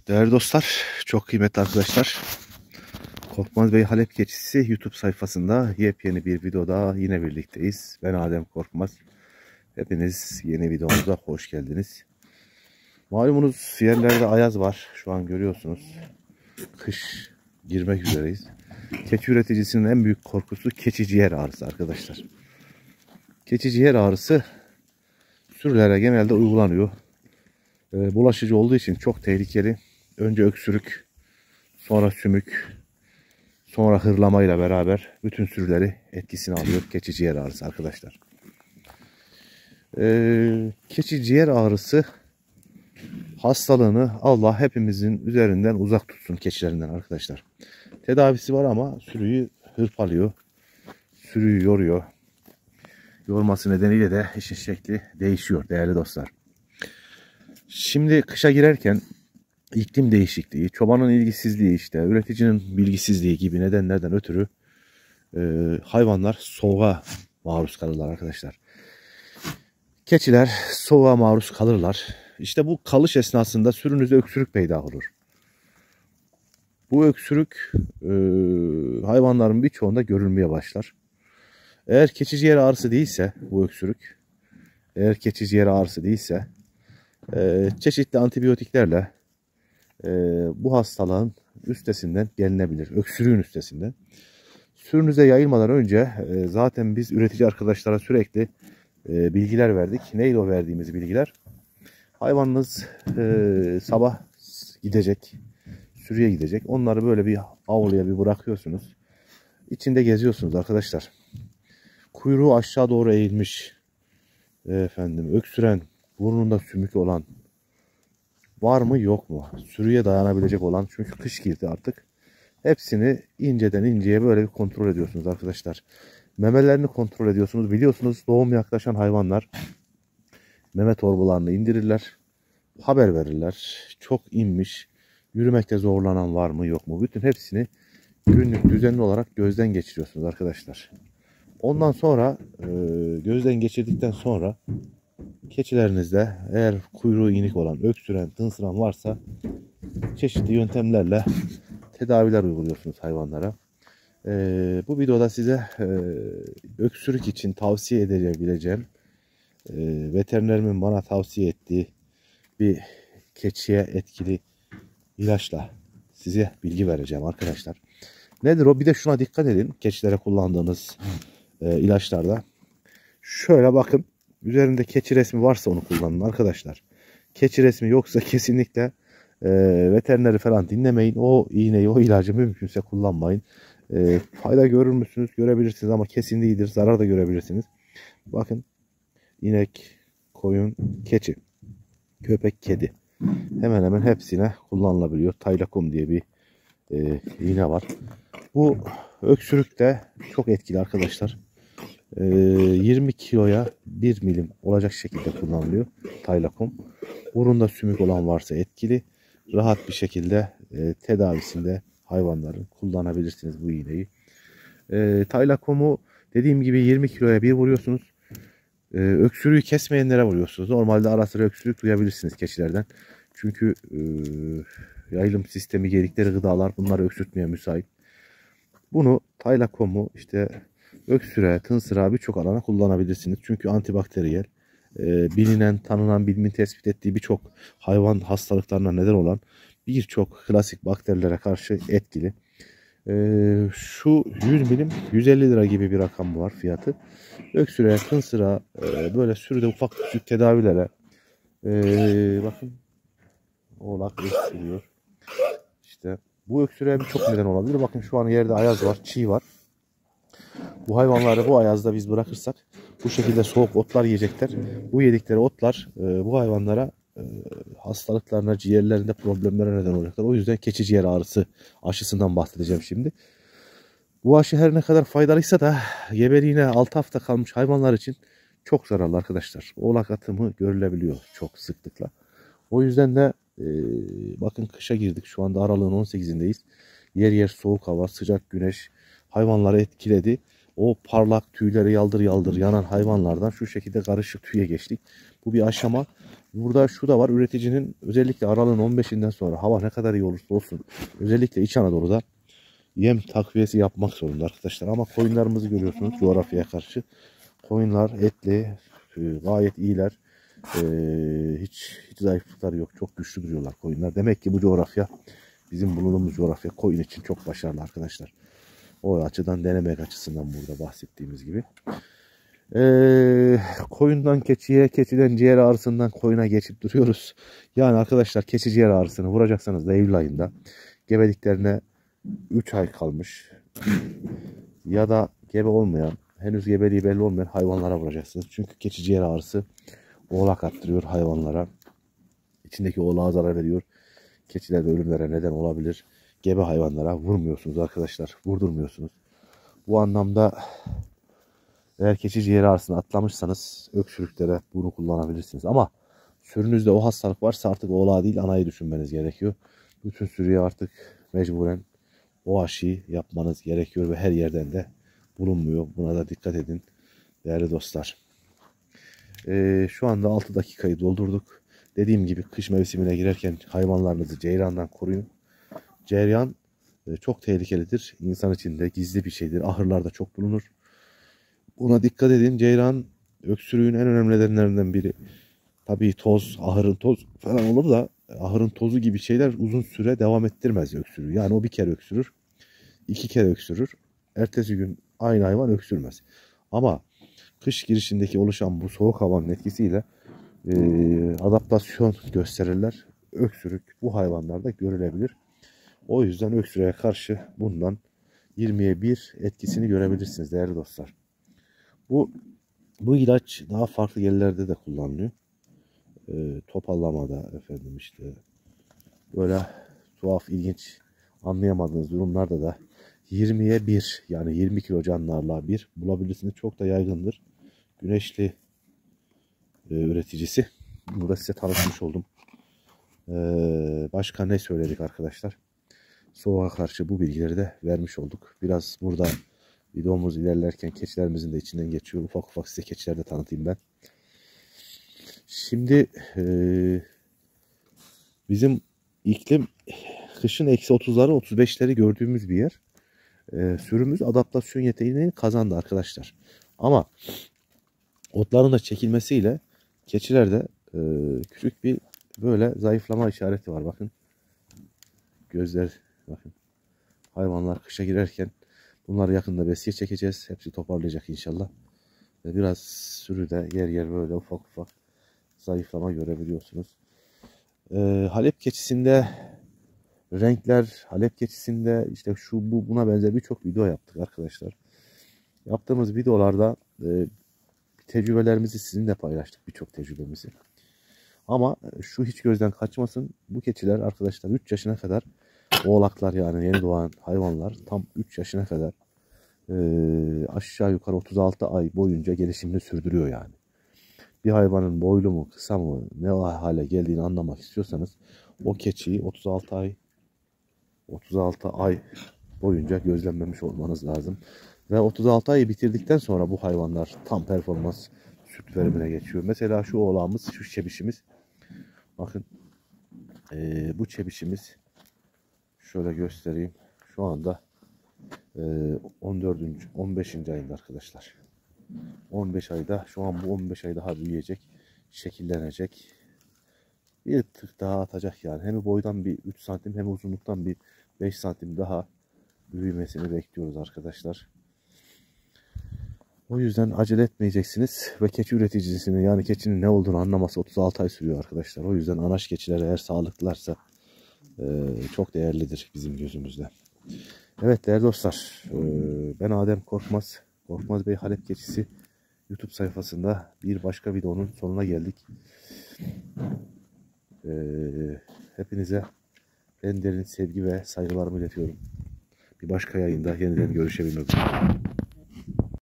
Değerli dostlar, çok kıymetli arkadaşlar. Korkmaz Bey Halep Keçisi YouTube sayfasında yepyeni bir videoda yine birlikteyiz. Ben Adem Korkmaz. Hepiniz yeni videomuza hoş geldiniz. Malumunuz yerlerde ayaz var. Şu an görüyorsunuz. Kış girmek üzereyiz. Keçi üreticisinin en büyük korkusu keçi ciğer ağrısı arkadaşlar. Keçi ciğer ağrısı sürülere genelde uygulanıyor. Bulaşıcı olduğu için çok tehlikeli. Önce öksürük, sonra sümük, sonra hırlamayla beraber bütün sürüleri etkisine alıyor keçi ciğer ağrısı arkadaşlar. Keçi ciğer ağrısı hastalığını Allah hepimizin üzerinden uzak tutsun, keçilerinden arkadaşlar. Tedavisi var ama sürüyü hırpalıyor, sürüyü yoruyor. Yorması nedeniyle de işin şekli değişiyor değerli dostlar. Şimdi kışa girerken iklim değişikliği, çobanın ilgisizliği, işte üreticinin bilgisizliği gibi nedenlerden ötürü hayvanlar soğuğa maruz kalırlar arkadaşlar. Keçiler soğuğa maruz kalırlar. İşte bu kalış esnasında sürünüzde öksürük peyda olur. Bu öksürük hayvanların birçoğunda görülmeye başlar. Eğer keçi ciğer ağrısı değilse bu öksürük, çeşitli antibiyotiklerle bu hastalığın üstesinden gelinebilir. Öksürüğün üstesinden. Sürünüze yayılmadan önce zaten biz üretici arkadaşlara sürekli bilgiler verdik. Neydi o verdiğimiz bilgiler? Hayvanınız sabah gidecek, sürüye gidecek. Onları böyle bir avluya bir bırakıyorsunuz. İçinde geziyorsunuz arkadaşlar. Kuyruğu aşağı doğru eğilmiş, öksüren, burnunda sümük olan var mı yok mu? Sürüye dayanabilecek olan, çünkü kış girdi artık. Hepsini inceden inceye böyle bir kontrol ediyorsunuz arkadaşlar. Memelerini kontrol ediyorsunuz. Biliyorsunuz doğum yaklaşan hayvanlar meme torbalarını indirirler. Haber verirler. Çok inmiş. Yürümekte zorlanan var mı yok mu? Bütün hepsini günlük düzenli olarak gözden geçiriyorsunuz arkadaşlar. Ondan sonra gözden geçirdikten sonra keçilerinizde eğer kuyruğu inik olan, öksüren, tınsıran varsa çeşitli yöntemlerle tedaviler uyguluyorsunuz hayvanlara. Bu videoda size öksürük için tavsiye edebileceğim, veterinerimin bana tavsiye ettiği bir keçiye etkili ilaçla size bilgi vereceğim arkadaşlar. Nedir o? Bir de şuna dikkat edin. Keçilere kullandığınız ilaçlarda. Şöyle bakın. Üzerinde keçi resmi varsa onu kullanın arkadaşlar. Keçi resmi yoksa kesinlikle veterineri falan dinlemeyin. O iğneyi, o ilacı mümkünse kullanmayın. Fayda görür müsünüz? Görebilirsiniz ama kesin değildir. Zarar da görebilirsiniz. Bakın. İnek, koyun, keçi, köpek, kedi. Hemen hemen hepsine kullanılabiliyor. Taylakom diye bir iğne var. Bu öksürük de çok etkili arkadaşlar. 20 kiloya 1 milim olacak şekilde kullanılıyor Taylakom. Burunda sümük olan varsa etkili. Rahat bir şekilde tedavisinde hayvanların kullanabilirsiniz bu iğneyi. Taylakom'u dediğim gibi 20 kiloya bir vuruyorsunuz. Öksürüğü kesmeyenlere vuruyorsunuz. Normalde ara sıra öksürük duyabilirsiniz keçilerden. Çünkü yayılım sistemi, yedikleri gıdalar bunları öksürtmeye müsait. Bunu Taylakom'u işte öksüre, tınsıra birçok alana kullanabilirsiniz. Çünkü antibakteriyel, bilinen, tanınan, bilimin tespit ettiği birçok hayvan hastalıklarına neden olan birçok klasik bakterilere karşı etkili. Şu 100 milim 150 lira gibi bir rakam var fiyatı. Öksüre, tınsıra, böyle sürüde ufak küçük tedavilere bakın oğlak öksürüyor. İşte bu öksürüğe birçok neden olabilir. Bakın şu an yerde ayaz var, çiğ var. Bu hayvanları bu ayazda biz bırakırsak bu şekilde soğuk otlar yiyecekler. Bu yedikleri otlar bu hayvanlara hastalıklarına, ciğerlerinde problemlere neden olacaklar. O yüzden keçi ciğer ağrısı aşısından bahsedeceğim şimdi. Bu aşı her ne kadar faydalıysa da gebeliğine 6 hafta kalmış hayvanlar için çok zararlı arkadaşlar. Oğlak atımı görülebiliyor çok sıklıkla. O yüzden de bakın kışa girdik. Şu anda aralığın 18'indeyiz. Yer yer soğuk hava, sıcak güneş hayvanları etkiledi. O parlak tüyleri yaldır yaldır yanan hayvanlardan şu şekilde karışık tüye geçtik. Bu bir aşama. Burada şu da var, üreticinin özellikle aralığın 15'inden sonra hava ne kadar iyi olursa olsun özellikle İç Anadolu'da yem takviyesi yapmak zorunda arkadaşlar. Ama koyunlarımızı görüyorsunuz coğrafyaya karşı. Koyunlar etli, gayet iyiler. Hiç zayıflıkları yok. Çok güçlü duruyorlar koyunlar. Demek ki bu coğrafya, bizim bulunduğumuz coğrafya koyun için çok başarılı arkadaşlar. O açıdan, denemek açısından burada bahsettiğimiz gibi. Koyundan keçiye, keçiden ciğer ağrısından koyuna geçip duruyoruz. Yani arkadaşlar, keçi ciğer ağrısını vuracaksanız da Eylül ayında gebeliklerine 3 ay kalmış ya da gebe olmayan, henüz gebeliği belli olmayan hayvanlara vuracaksınız. Çünkü keçi ciğer ağrısı oğlak attırıyor hayvanlara. İçindeki oğlağa zarar veriyor. Keçilerde ölümlere neden olabilir. Gebe hayvanlara vurmuyorsunuz arkadaşlar. Vurdurmuyorsunuz. Bu anlamda eğer keçi ciğer ağrısını atlamışsanız öksürüklere bunu kullanabilirsiniz. Ama sürünüzde o hastalık varsa artık oğlağı değil anayı düşünmeniz gerekiyor. Bütün sürüye artık mecburen o aşıyı yapmanız gerekiyor ve her yerden de bulunmuyor. Buna da dikkat edin değerli dostlar. Şu anda 6 dakikayı doldurduk. Dediğim gibi kış mevsimine girerken hayvanlarınızı ceyrandan koruyun. Ceyran çok tehlikelidir. İnsan için de gizli bir şeydir. Ahırlarda çok bulunur. Buna dikkat edin. Ceyran öksürüğün en önemli nedenlerinden biri. Tabii toz, ahırın toz falan olur da ahırın tozu gibi şeyler uzun süre devam ettirmez öksürüğü. Yani o bir kere öksürür, 2 kere öksürür. Ertesi gün aynı hayvan öksürmez. Ama kış girişindeki oluşan bu soğuk havanın etkisiyle adaptasyon gösterirler. Öksürük bu hayvanlarda görülebilir. O yüzden öksürüğe karşı bundan 20'ye 1 etkisini görebilirsiniz değerli dostlar. Bu ilaç daha farklı yerlerde de kullanılıyor. Topallamada efendim işte böyle tuhaf, ilginç, anlayamadığınız durumlarda da 20'ye 1 yani 20 kilo canlılarla bir bulabilirsiniz. Çok da yaygındır. Güneşli üreticisi. Bunu da size tanıtmış oldum. Başka ne söyledik arkadaşlar? Soğuğa karşı bu bilgileri de vermiş olduk. Biraz burada videomuz ilerlerken keçilerimizin de içinden geçiyor. Ufak ufak size keçileri de tanıtayım ben. Şimdi bizim iklim kışın -30'ları 35'leri gördüğümüz bir yer. Sürümüz adaptasyon yeteneğini kazandı arkadaşlar. Ama otların da çekilmesiyle keçilerde küçük bir böyle zayıflama işareti var. Bakın gözler, bakın hayvanlar kışa girerken bunları yakında besiye çekeceğiz. Hepsi toparlayacak inşallah. Ve biraz sürüde yer yer böyle ufak ufak zayıflama görebiliyorsunuz. Halep keçisinde renkler, Halep keçisinde işte şu bu buna benzer birçok video yaptık arkadaşlar. Yaptığımız videolarda tecrübelerimizi sizinle paylaştık, birçok tecrübemizi. Ama şu hiç gözden kaçmasın. Bu keçiler arkadaşlar 3 yaşına kadar, oğlaklar yani yeni doğan hayvanlar tam 3 yaşına kadar aşağı yukarı 36 ay boyunca gelişimini sürdürüyor yani. Bir hayvanın boylu mu kısa mı ne hale geldiğini anlamak istiyorsanız o keçiyi 36 ay boyunca gözlemlemiş olmanız lazım. Ve 36 ayı bitirdikten sonra bu hayvanlar tam performans süt verimine geçiyor. Mesela şu oğlağımız, şu çebişimiz. Bakın bu çebişimiz şöyle göstereyim. Şu anda 14. 15. ayında arkadaşlar. 15 ayda, şu an bu 15 ay daha büyüyecek, şekillenecek. Bir tık daha atacak yani. Hem boydan bir 3 santim hem uzunluktan bir 5 santim daha büyümesini bekliyoruz arkadaşlar. O yüzden acele etmeyeceksiniz ve keçi üreticisinin yani keçinin ne olduğunu anlaması 36 ay sürüyor arkadaşlar. O yüzden anaç keçiler eğer sağlıklılarsa çok değerlidir bizim gözümüzde. Evet değerli dostlar, ben Adem Korkmaz. Korkmaz Bey Halep Keçisi YouTube sayfasında bir başka videonun sonuna geldik. Hepinize en derin sevgi ve saygılarımı iletiyorum. Bir başka yayında yeniden görüşebilmek üzere.